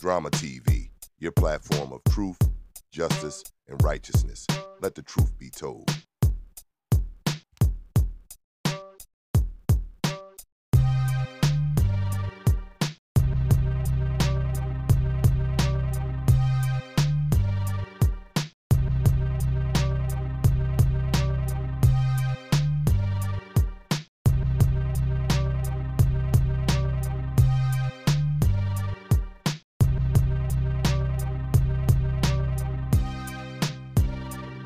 D.R.A.M.A TV, your platform of truth, justice, and righteousness. Let the truth be told.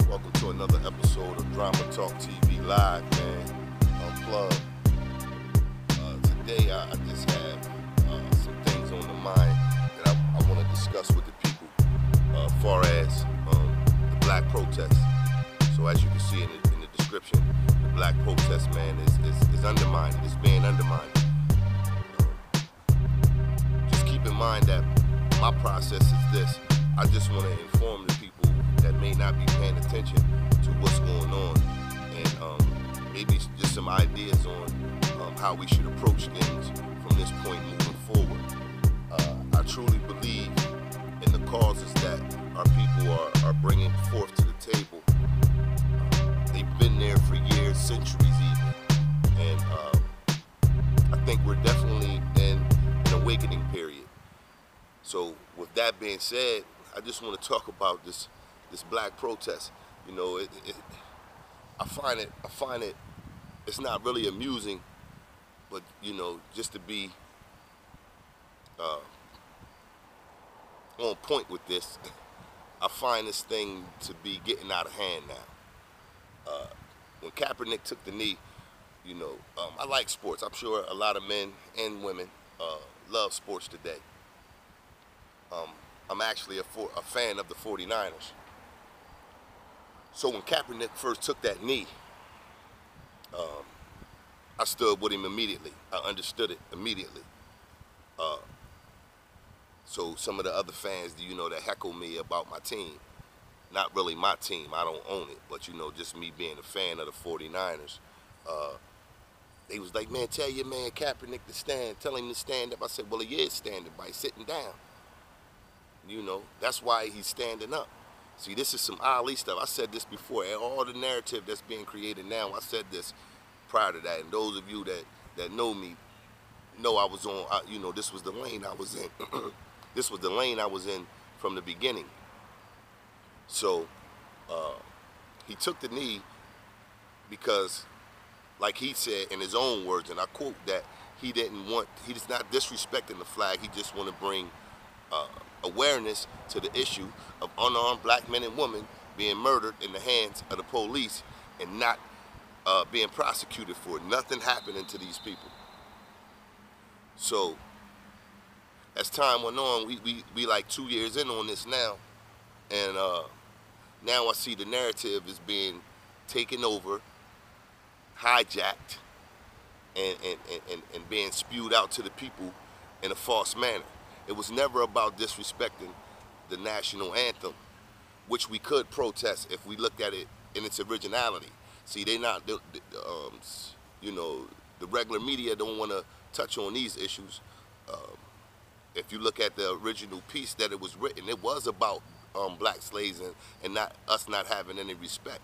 Welcome to another episode of D.R.A.M.A Talk TV Live, man. Unplugged. Today I just have some things on the mind that I want to discuss with the people as far as the black protest. So as you can see in the description, the black protest, man, is undermined. It's being undermined. Just keep in mind that my process is this. I just want to inform the people that may not be paying attention to what's going on, and maybe just some ideas on how we should approach things from this point moving forward. I truly believe in the causes that our people are bringing forth to the table. They've been there for years, centuries even, and I think we're definitely in an awakening period. So with that being said, I just want to talk about this black protest. You know, I find it it's not really amusing, but you know, just to be on point with this, I find this thing to be getting out of hand now. When Kaepernick took the knee, you know, I like sports. I'm sure a lot of men and women love sports today. I'm actually a fan of the 49ers. So when Kaepernick first took that knee, I stood with him immediately. I understood it immediately. So some of the other fans, you know, that heckle me about my team, not really my team, I don't own it, but you know, just me being a fan of the 49ers, they was like, man, tell your man Kaepernick to stand, tell him to stand up. I said, well, he is standing by sitting down. You know, that's why he's standing up. See, this is some Ali stuff. I said this before. All the narrative that's being created now, I said this prior to that. And those of you that know me know I was on, you know, this was the lane I was in. This was the lane I was in from the beginning. So he took the knee because, like he said in his own words, and I quote, that he's not disrespecting the flag. He just want to bring awareness to the issue of unarmed black men and women being murdered in the hands of the police and not being prosecuted for it. Nothing happening to these people. So as time went on, we like 2 years in on this now, and now I see the narrative is being taken over, hijacked, and being spewed out to the people in a false manner. It was never about disrespecting the national anthem, which we could protest if we looked at it in its originality. See, you know, the regular media don't want to touch on these issues. If you look at the original piece that it was written, it was about black slaves and not us not having any respect.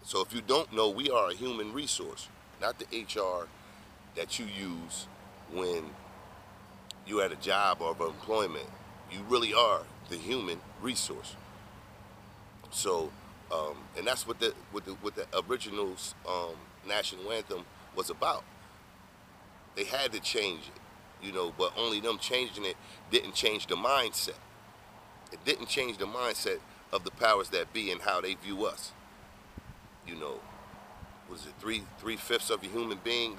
So if you don't know, we are a human resource, not the HR that you use when you're at a job or employment. You really are the human resource. So, and that's what the original national anthem was about. They had to change it, you know, but only them changing it didn't change the mindset. It didn't change the mindset of the powers that be and how they view us. You know, was it three-fifths of a human being?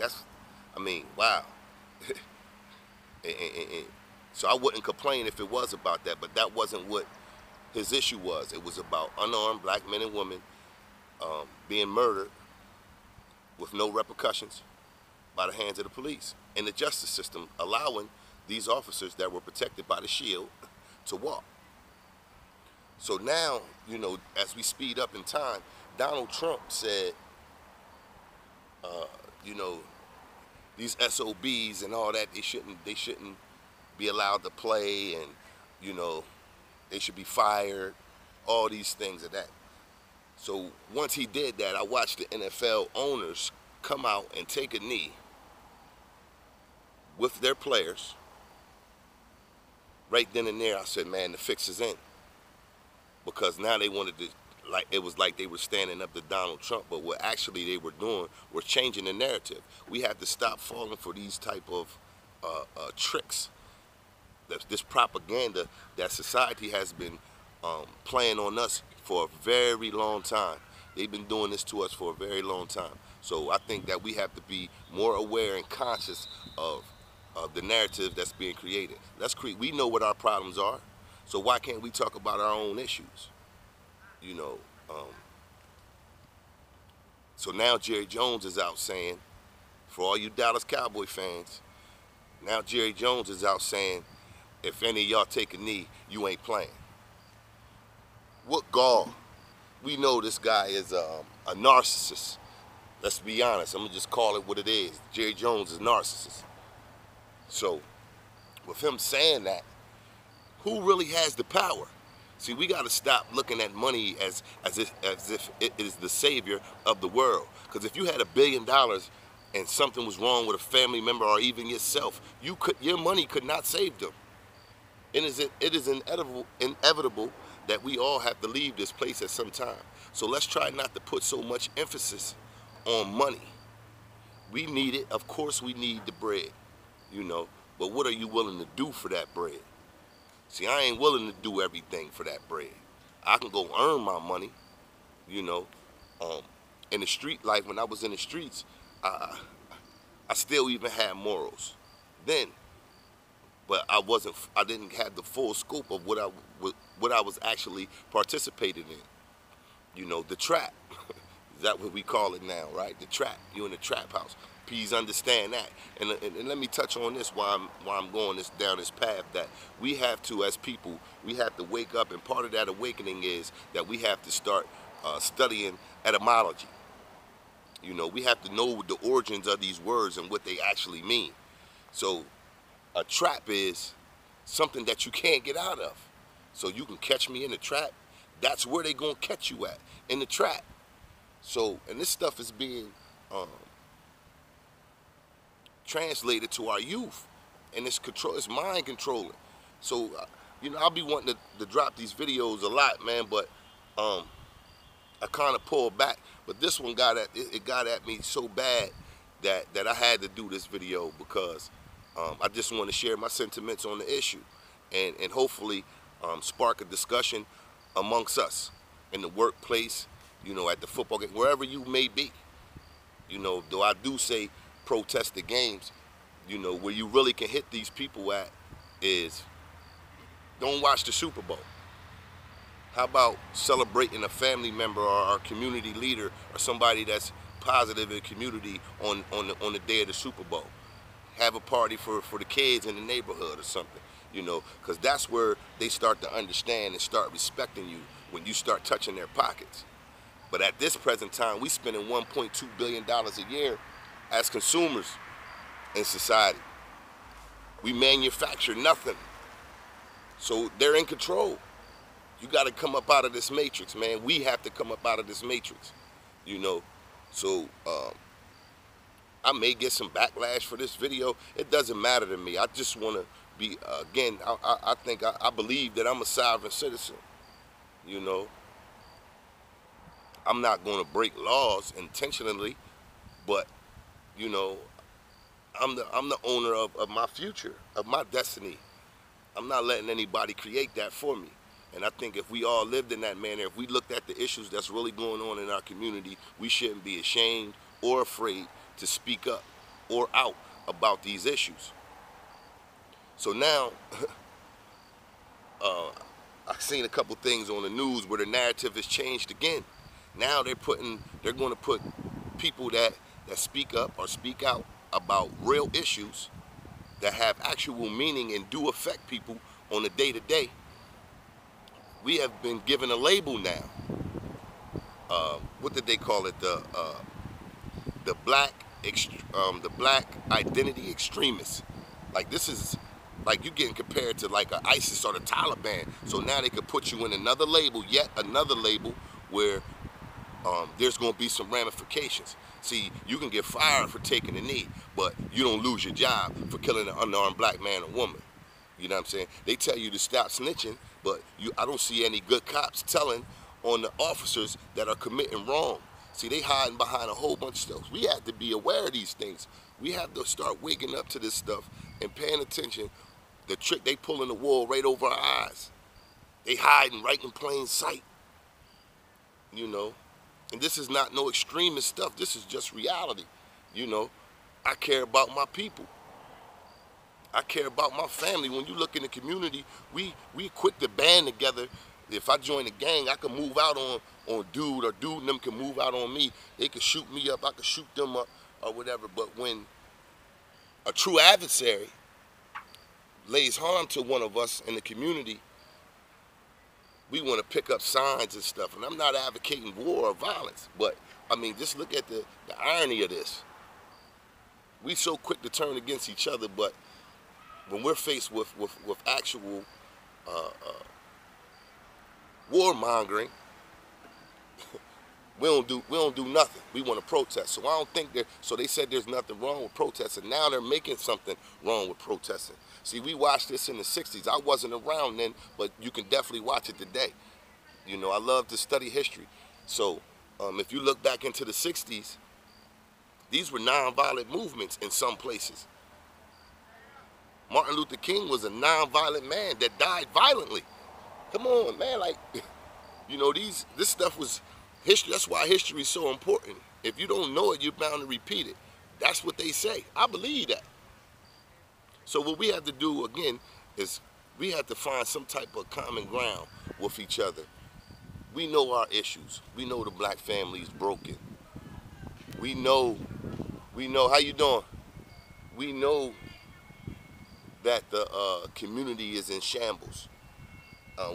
I mean, wow. And so I wouldn't complain if it was about that, but that wasn't what his issue was. It was about unarmed black men and women being murdered with no repercussions by the hands of the police, and the justice system allowing these officers that were protected by the shield to walk. So now, you know, as we speed up in time, Donald Trump said, you know, these SOBs and all that, they shouldn't be allowed to play, and you know, they should be fired, all these things of that. So once he did that, I watched the NFL owners come out and take a knee with their players. Right then and there, I said, man, the fix is in. Because now they wanted to, like, it was like they were standing up to Donald Trump, but what actually they were doing was changing the narrative. We have to stop falling for these type of tricks, this propaganda that society has been playing on us for a very long time. They've been doing this to us for a very long time. So I think that we have to be more aware and conscious of the narrative that's being created. We know what our problems are, so why can't we talk about our own issues? You know, so now Jerry Jones is out saying, for all you Dallas Cowboy fans, now Jerry Jones is out saying, if any of y'all take a knee, you ain't playing. What gall? We know this guy is a narcissist. Let's be honest. I'm going to just call it what it is. Jerry Jones is a narcissist. So, with him saying that, who really has the power? See, we got to stop looking at money as if it is the savior of the world. Because if you had $1 billion and something was wrong with a family member or even yourself, your money could not save them. It is inevitable that we all have to leave this place at some time. So let's try not to put so much emphasis on money. We need it. Of course we need the bread, you know, but what are you willing to do for that bread? See, I ain't willing to do everything for that bread. I can go earn my money, you know. In the street life, when I was in the streets, I still even had morals then, but I didn't have the full scope of what I was actually participating in. You know, the trap. Is that what we call it now, right? The trap. You in the trap house. Please understand that. And let me touch on this while I'm going down this path, that we have to, as people, we have to wake up, and part of that awakening is that we have to start studying etymology. You know, we have to know the origins of these words and what they actually mean. So a trap is something that you can't get out of. So you can catch me in the trap. That's where they gonna catch you at, in the trap. So, and this stuff is being translated to our youth, and it's mind controlling. So, you know, I'll be wanting to drop these videos a lot, man, but I kind of pulled back. But this one got at me so bad that I had to do this video, because I just want to share my sentiments on the issue, and hopefully spark a discussion amongst us in the workplace, you know, at the football game, wherever you may be. You know, though I do say protest the games, you know, where you really can hit these people at is, don't watch the Super Bowl. How about celebrating a family member or our community leader or somebody that's positive in the community on the day of the Super Bowl? Have a party for the kids in the neighborhood or something, you know, because that's where they start to understand and start respecting you, when you start touching their pockets. But at this present time, we spending $1.2 billion a year as consumers in society. We manufacture nothing. So they're in control. You got to come up out of this matrix, man. We have to come up out of this matrix, you know. So I may get some backlash for this video. It doesn't matter to me. I just want to be, again, I believe that I'm a sovereign citizen, you know. I'm not going to break laws intentionally, but, you know, I'm the owner of my future, of my destiny. I'm not letting anybody create that for me. And I think if we all lived in that manner, if we looked at the issues that's really going on in our community, we shouldn't be ashamed or afraid to speak up or out about these issues. So now, I've seen a couple things on the news where the narrative has changed again. Now they're going to put people that speak up or speak out about real issues that have actual meaning and do affect people on a day-to-day. We have been given a label now. What did they call it? The black identity extremists. Like, this is like you getting compared to like a ISIS or the Taliban. So now they could put you in another label, yet another label, where there's going to be some ramifications. See, you can get fired for taking a knee, but you don't lose your job for killing an unarmed black man or woman. You know what I'm saying? They tell you to stop snitching, but I don't see any good cops telling on the officers that are committing wrong. See, they hiding behind a whole bunch of stuff. We have to be aware of these things. We have to start waking up to this stuff and paying attention. The trick they pulling the wool right over our eyes. They hiding right in plain sight. You know? And this is not no extremist stuff. This is just reality. You know? I care about my people. I care about my family. When you look in the community, we quick to band together. If I join a gang, I can move out on dude, or dude and them can move out on me. They can shoot me up, I can shoot them up, or whatever. But when a true adversary lays harm to one of us in the community, we want to pick up signs and stuff. And I'm not advocating war or violence, but I mean, just look at the irony of this. We so quick to turn against each other, but when we're faced with actual warmongering, we don't do nothing. We want to protest. So I don't think so they said there's nothing wrong with protesting. Now they're making something wrong with protesting. See, we watched this in the 60s. I wasn't around then, but you can definitely watch it today. You know, I love to study history. So if you look back into the 60s, these were nonviolent movements in some places. Martin Luther King was a nonviolent man that died violently. Come on, man, like, you know, this stuff was history. That's why history is so important. If you don't know it, you're bound to repeat it. That's what they say. I believe that. So what we have to do, again, is we have to find some type of common ground with each other. We know our issues. We know the black family is broken. We know, how you doing? We know that the community is in shambles.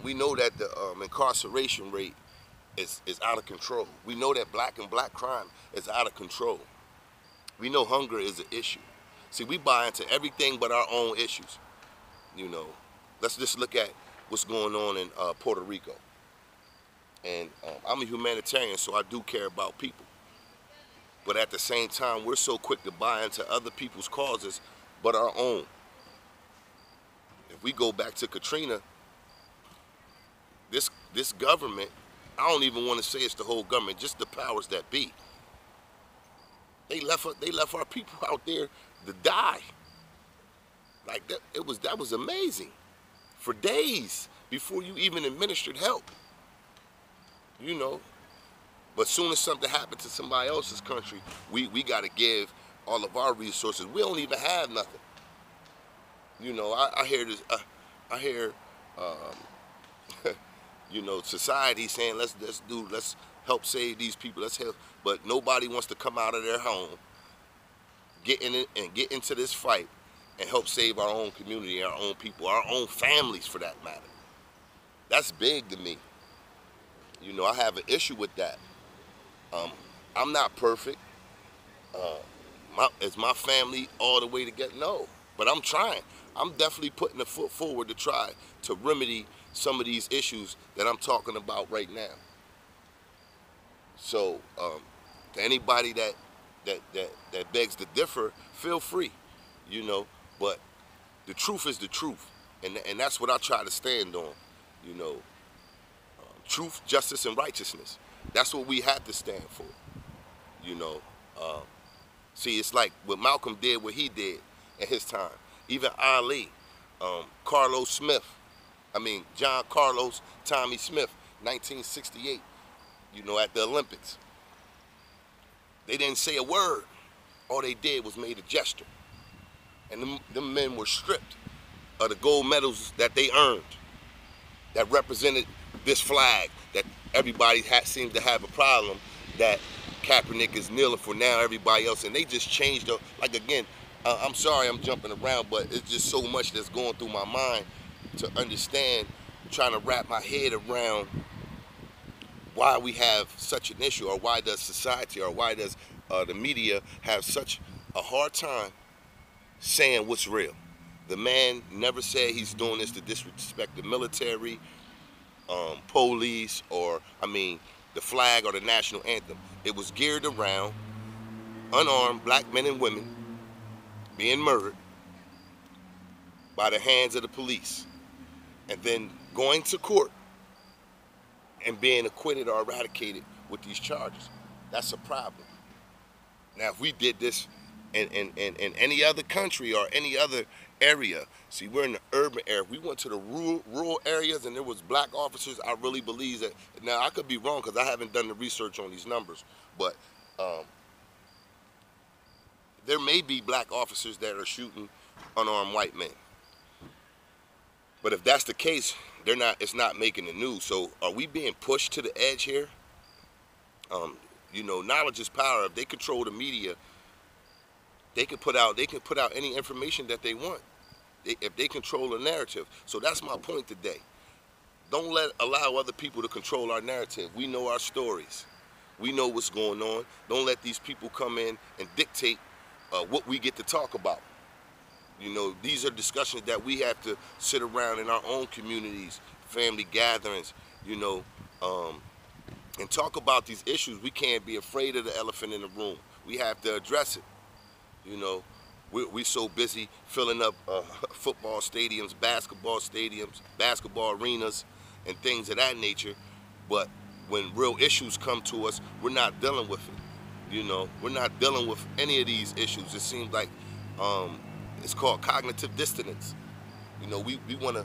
We know that the incarceration rate is out of control. We know that black crime is out of control. We know hunger is an issue. See, we buy into everything but our own issues. You know, let's just look at what's going on in Puerto Rico. And I'm a humanitarian, so I do care about people. But at the same time, we're so quick to buy into other people's causes but our own. If we go back to Katrina, this government, I don't even want to say it's the whole government, just the powers that be. They left our people out there to die. Like that was amazing. For days before you even administered help. You know. But soon as something happened to somebody else's country, we got to give all of our resources. We don't even have nothing. You know, I hear this. I hear, you know, society saying let's help save these people. Let's help, but nobody wants to come out of their home, get in it, and get into this fight, and help save our own community, our own people, our own families, for that matter. That's big to me. You know, I have an issue with that. I'm not perfect. Is my family all the way together? No, but I'm trying. I'm definitely putting a foot forward to try to remedy some of these issues that I'm talking about right now. So, to anybody that begs to differ, feel free, you know. But the truth is the truth, and that's what I try to stand on, you know. Truth, justice, and righteousness. That's what we have to stand for, you know. See, it's like what Malcolm did, what he did in his time. Even Ali, John Carlos Tommy Smith, 1968, you know, at the Olympics. They didn't say a word. All they did was made a gesture. And them men were stripped of the gold medals that they earned, that represented this flag that everybody seems to have a problem that Kaepernick is kneeling for now, everybody else, and they just changed up. Like, again, I'm sorry I'm jumping around, but it's just so much that's going through my mind to understand, trying to wrap my head around why we have such an issue, or why does society, or why does the media have such a hard time saying what's real. The man never said he's doing this to disrespect the military, police, or, I mean, the flag or the national anthem. It was geared around unarmed black men and women being murdered by the hands of the police and then going to court and being acquitted or eradicated with these charges. That's a problem. Now, if we did this in any other country or any other area, see, we're in the urban area. If we went to the rural areas and there was black officers, I really believe that. Now, I could be wrong because I haven't done the research on these numbers, but there may be black officers that are shooting unarmed white men. But if that's the case, they're not. It's not making the news. So, are we being pushed to the edge here? You know, knowledge is power. If they control the media, they can put out any information that they want. If they control the narrative. So that's my point today. Don't allow other people to control our narrative. We know our stories. We know what's going on. Don't let these people come in and dictate what we get to talk about. You know, these are discussions that we have to sit around in our own communities, family gatherings, you know, and talk about these issues. We can't be afraid of the elephant in the room. We have to address it. You know, we're so busy filling up football stadiums, basketball arenas, and things of that nature. But when real issues come to us, we're not dealing with it. You know, we're not dealing with any of these issues. It seems like it's called cognitive dissonance. You know, we want to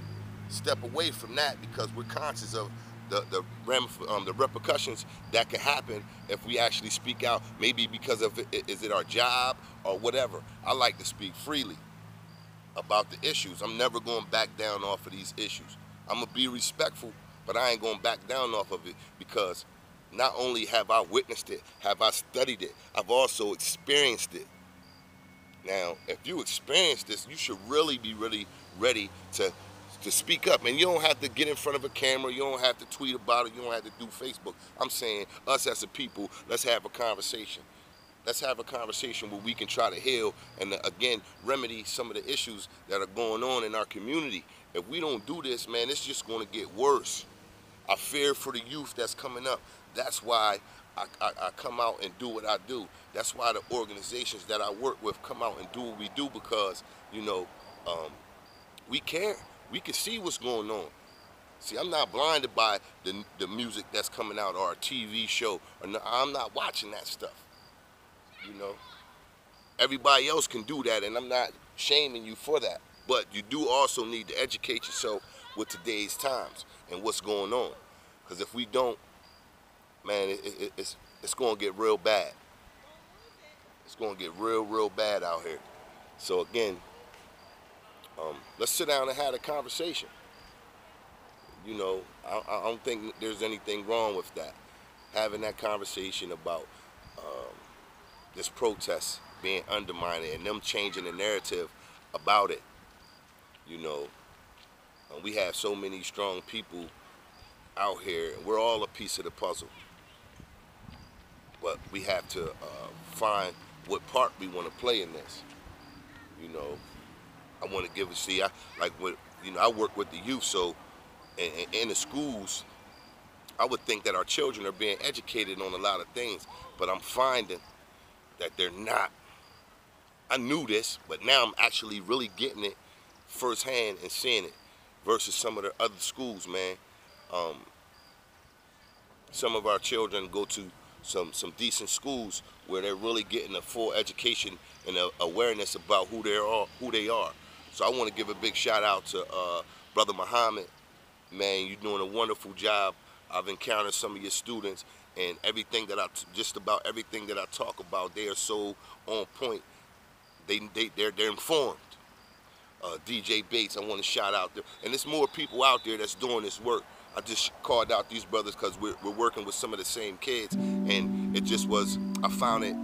step away from that because we're conscious of the repercussions that can happen if we actually speak out. Maybe because of is it our job or whatever. I like to speak freely about the issues. I'm never going back down off of these issues. I'm gonna be respectful, but I ain't going back down off of it because not only have I witnessed it, have I studied it, I've also experienced it. Now, if you experience this, you should really be ready to speak up. And you don't have to get in front of a camera. You don't have to tweet about it. You don't have to do Facebook. I'm saying us as a people, let's have a conversation. Let's have a conversation where we can try to heal and, again, remedy some of the issues that are going on in our community. If we don't do this, man, it's just going to get worse. I fear for the youth that's coming up. That's why I come out and do what I do. That's why the organizations that I work with come out and do what we do because, you know, we care. We can see what's going on. See, I'm not blinded by the music that's coming out or a TV show. I'm not watching that stuff. You know, everybody else can do that, and I'm not shaming you for that. But you do also need to educate yourself with today's times and what's going on. Because if we don't, man, it's going to get real bad. It's going to get real bad out here. So again, let's sit down and have a conversation. You know, I don't think there's anything wrong with that. Having that conversation about this protest being undermined and them changing the narrative about it. You know, we have so many strong people out here, and we're all a piece of the puzzle. But we have to find what part we want to play in this. You know, I want to give I work with the youth, so in the schools, I would think that our children are being educated on a lot of things, but I'm finding that they're not. I knew this, but now I'm actually really getting it firsthand and seeing it versus some of the other schools, man. Some of our children go to some decent schools where they're really getting a full education and a awareness about who they are. So I want to give a big shout out to Brother Muhammad. Man, you're doing a wonderful job. I've encountered some of your students, and just about everything that I talk about, they are so on point. They're informed. DJ Bates, I want to shout out there, and there's more people out there that's doing this work. I just called out these brothers because we're working with some of the same kids, and I found it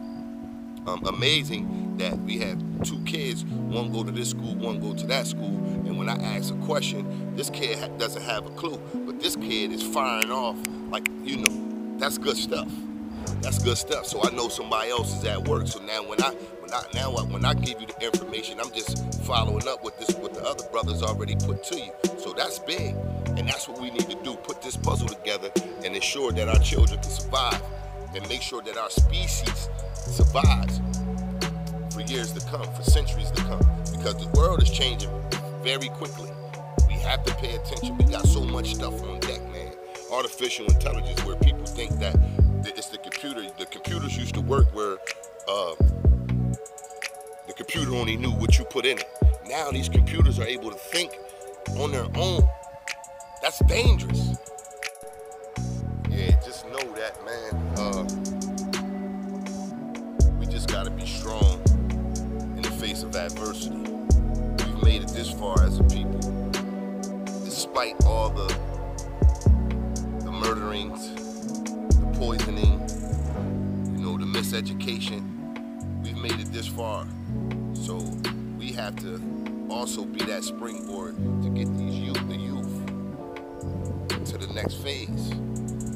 amazing that we had two kids, one go to this school, one go to that school, and when I ask a question, this kid doesn't have a clue, but this kid is firing off like, you know, that's good stuff. That's good stuff. So I know somebody else is at work. So now when I When I give you the information, I'm just following up with what the other brothers already put to you. So that's big, and that's what we need to do: put this puzzle together and ensure that our children can survive, and make sure that our species survives for years to come, for centuries to come, because the world is changing very quickly. We have to pay attention. We got so much stuff on deck, man. Artificial intelligence, where people think that it's the computer. The computers used to work where the computer only knew what you put in it. Now these computers are able to think on their own. That's dangerous. Yeah, just know that, man. We just gotta be strong in the face of adversity. We've made it this far as a people, despite all the murderings, the poisoning, the miseducation. We've made it this far. So we have to also be that springboard to get the youth to the next phase.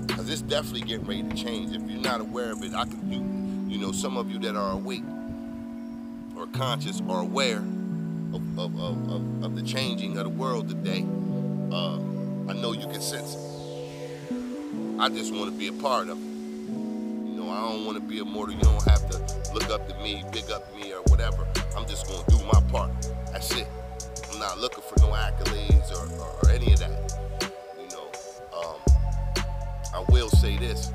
Because it's definitely getting ready to change. If you're not aware of it, I can do, some of you that are awake or conscious or aware of the changing of the world today, I know you can sense it. I just want to be a part of it. I don't want to be immortal. You don't have to look up to me, big up me, or whatever. I'm just going to do my part. That's it. I'm not looking for no accolades or any of that. I will say this,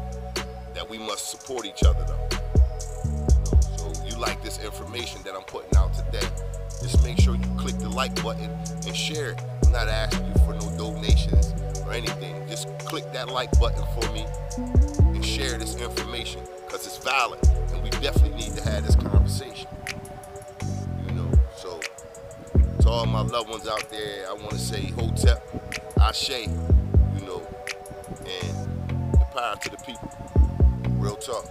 that we must support each other, though. So you like this information that I'm putting out today, just make sure you click the like button and share it. I'm not asking you for no donations or anything. Just click that like button for me and share this information, because it's valid, and we definitely need to have this conversation. So to all my loved ones out there, I want to say Hotep, Ashe, and the power to the people. Real talk.